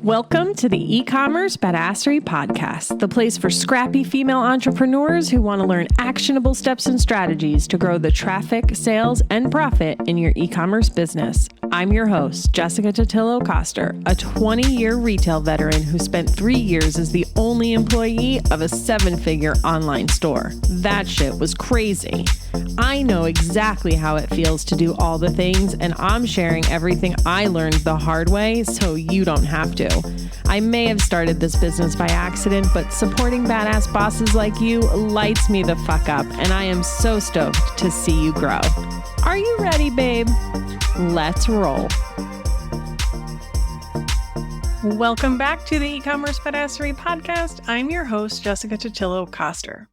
Welcome to the E-commerce Badassery Podcast, the place for scrappy female entrepreneurs who want to learn actionable steps and strategies to grow the traffic, sales, and profit in your e-commerce business. I'm your host, Jessica Totillo-Coster, a 20-year retail veteran who spent 3 years as the only employee of a 7-figure online store. That shit was crazy. I know exactly how it feels to do all the things, and I'm sharing everything I learned the hard way so you don't have to. I may have started this business by accident, but supporting badass bosses like you lights me the fuck up, and I am so stoked to see you grow. Are you ready, babe? Let's roll. Welcome back to the E-commerce Badassery Podcast. I'm your host, Jessica Totillo-Coster.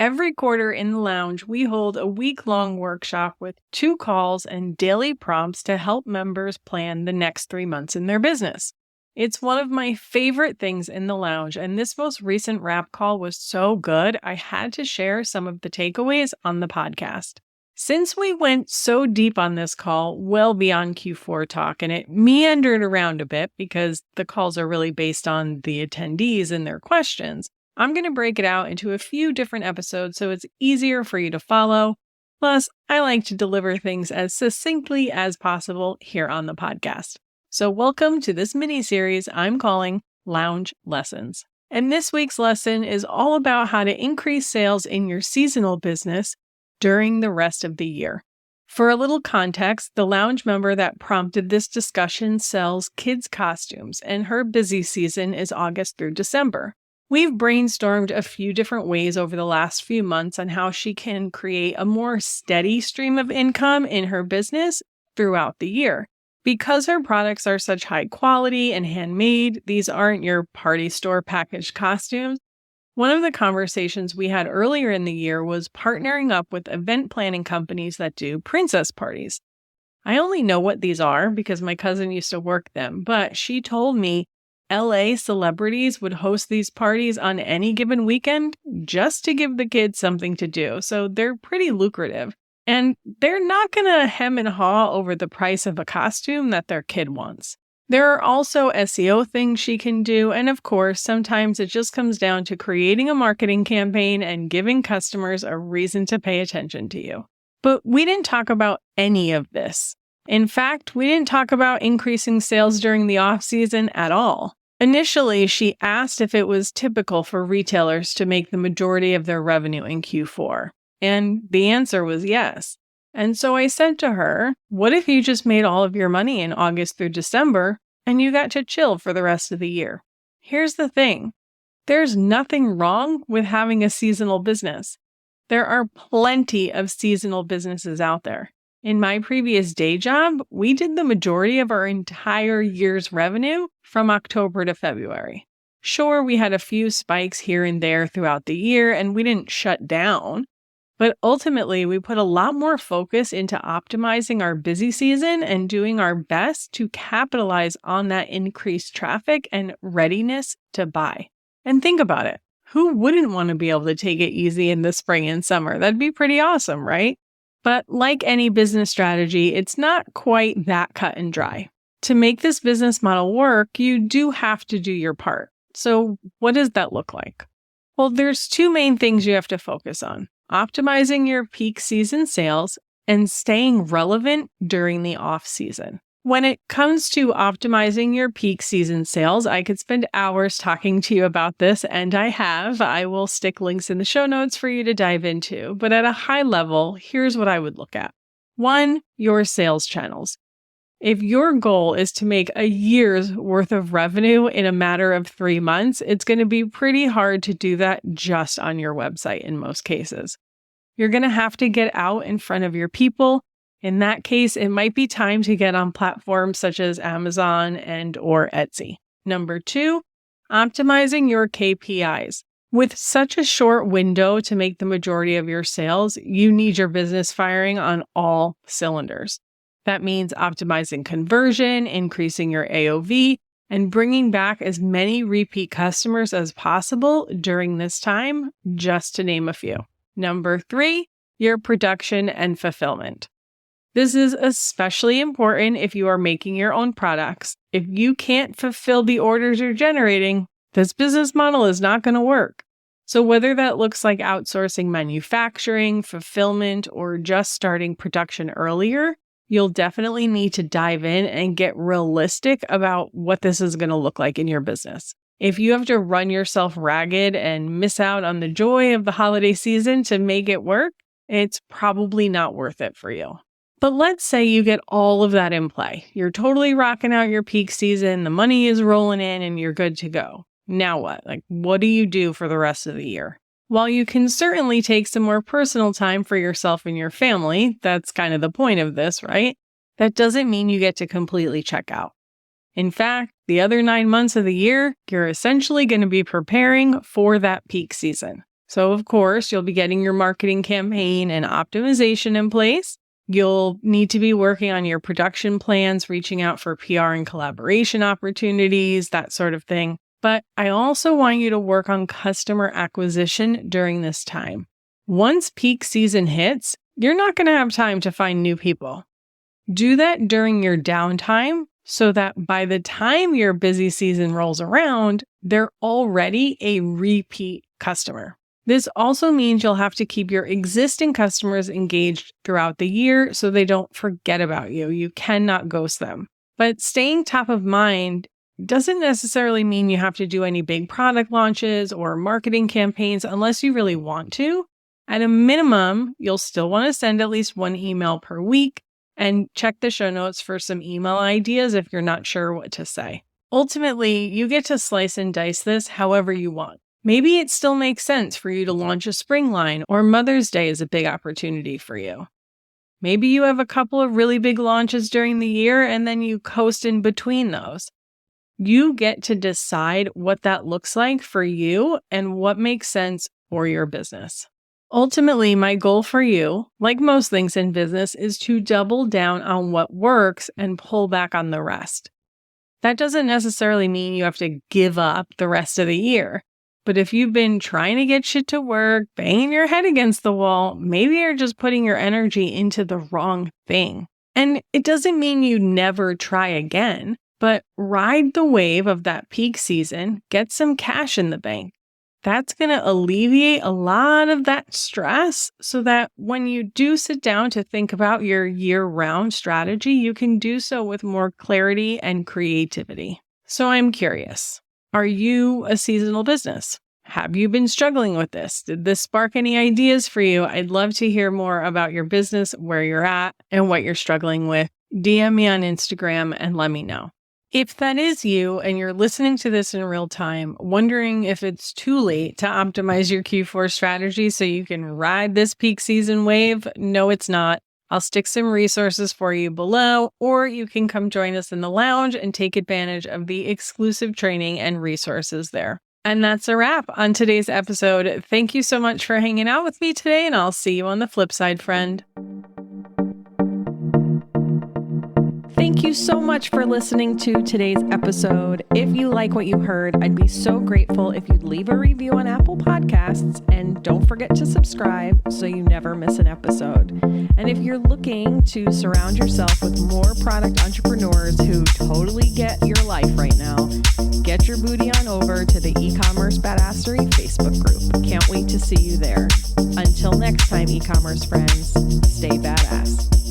Every quarter in the lounge, we hold a week-long workshop with 2 calls and daily prompts to help members plan the next 3 months in their business. It's one of my favorite things in the lounge, and this most recent wrap call was so good, I had to share some of the takeaways on the podcast. Since we went so deep on this call, well beyond Q4 talk, and it meandered around a bit because the calls are really based on the attendees and their questions, I'm going to break it out into a few different episodes so it's easier for you to follow. Plus, I like to deliver things as succinctly as possible here on the podcast. So welcome to this mini-series I'm calling Lounge Lessons. And this week's lesson is all about how to increase sales in your seasonal business during the rest of the year. For a little context, the lounge member that prompted this discussion sells kids' costumes, and her busy season is August through December. We've brainstormed a few different ways over the last few months on how she can create a more steady stream of income in her business throughout the year. Because her products are such high quality and handmade, these aren't your party store packaged costumes. One of the conversations we had earlier in the year was partnering up with event planning companies that do princess parties. I only know what these are because my cousin used to work them, but she told me LA celebrities would host these parties on any given weekend just to give the kids something to do, so they're pretty lucrative. And they're not going to hem and haw over the price of a costume that their kid wants. There are also SEO things she can do, and of course, sometimes it just comes down to creating a marketing campaign and giving customers a reason to pay attention to you. But we didn't talk about any of this. In fact, we didn't talk about increasing sales during the off-season at all. Initially, she asked if it was typical for retailers to make the majority of their revenue in Q4. And the answer was yes. And so I said to her, what if you just made all of your money in August through December and you got to chill for the rest of the year? Here's the thing. There's nothing wrong with having a seasonal business. There are plenty of seasonal businesses out there. In my previous day job, we did the majority of our entire year's revenue from October to February. Sure, we had a few spikes here and there throughout the year, and we didn't shut down. But ultimately, we put a lot more focus into optimizing our busy season and doing our best to capitalize on that increased traffic and readiness to buy. And think about it. Who wouldn't want to be able to take it easy in the spring and summer? That'd be pretty awesome, right? But like any business strategy, it's not quite that cut and dry. To make this business model work, you do have to do your part. So what does that look like? Well, there's 2 main things you have to focus on: optimizing your peak season sales and staying relevant during the off season. When it comes to optimizing your peak season sales, I could spend hours talking to you about this, and I have. I will stick links in the show notes for you to dive into. But at a high level, here's what I would look at. 1, your sales channels. If your goal is to make a year's worth of revenue in a matter of 3 months, it's going to be pretty hard to do that just on your website in most cases. You're going to have to get out in front of your people. In that case, it might be time to get on platforms such as Amazon and/or Etsy. Number 2, optimizing your KPIs. With such a short window to make the majority of your sales, you need your business firing on all cylinders. That means optimizing conversion, increasing your AOV, and bringing back as many repeat customers as possible during this time, just to name a few. Number 3, your production and fulfillment. This is especially important if you are making your own products. If you can't fulfill the orders you're generating, this business model is not going to work. So whether that looks like outsourcing manufacturing, fulfillment, or just starting production earlier, you'll definitely need to dive in and get realistic about what this is going to look like in your business. If you have to run yourself ragged and miss out on the joy of the holiday season to make it work, it's probably not worth it for you. But let's say you get all of that in play. You're totally rocking out your peak season, the money is rolling in, and you're good to go. Now what? What do you do for the rest of the year? While you can certainly take some more personal time for yourself and your family, that's kind of the point of this, right? That doesn't mean you get to completely check out. In fact, the other 9 months of the year, you're essentially going to be preparing for that peak season. So, of course, you'll be getting your marketing campaign and optimization in place. You'll need to be working on your production plans, reaching out for PR and collaboration opportunities, that sort of thing. But I also want you to work on customer acquisition during this time. Once peak season hits, you're not going to have time to find new people. Do that during your downtime so that by the time your busy season rolls around, they're already a repeat customer. This also means you'll have to keep your existing customers engaged throughout the year so they don't forget about you. You cannot ghost them. But staying top of mind doesn't necessarily mean you have to do any big product launches or marketing campaigns unless you really want to. At a minimum, you'll still want to send at least one email per week and check the show notes for some email ideas if you're not sure what to say. Ultimately, you get to slice and dice this however you want. Maybe it still makes sense for you to launch a spring line, or Mother's Day is a big opportunity for you. Maybe you have a couple of really big launches during the year and then you coast in between those. You get to decide what that looks like for you and what makes sense for your business. Ultimately, my goal for you, like most things in business, is to double down on what works and pull back on the rest. That doesn't necessarily mean you have to give up the rest of the year. But if you've been trying to get shit to work, banging your head against the wall, maybe you're just putting your energy into the wrong thing. And it doesn't mean you never try again, but ride the wave of that peak season, get some cash in the bank. That's going to alleviate a lot of that stress so that when you do sit down to think about your year-round strategy, you can do so with more clarity and creativity. So I'm curious, are you a seasonal business? Have you been struggling with this? Did this spark any ideas for you? I'd love to hear more about your business, where you're at, and what you're struggling with. DM me on Instagram and let me know. If that is you and you're listening to this in real time, wondering if it's too late to optimize your Q4 strategy so you can ride this peak season wave, no, it's not. I'll stick some resources for you below, or you can come join us in the lounge and take advantage of the exclusive training and resources there. And that's a wrap on today's episode. Thank you so much for hanging out with me today, and I'll see you on the flip side, friend. Thank you so much for listening to today's episode. If you like what you heard, I'd be so grateful if you'd leave a review on Apple Podcasts, and don't forget to subscribe so you never miss an episode. And if you're looking to surround yourself with more product entrepreneurs who totally get your life right now, get your booty on over to the E-commerce Badassery Facebook group. Can't wait to see you there. Until next time, e-commerce friends, stay badass.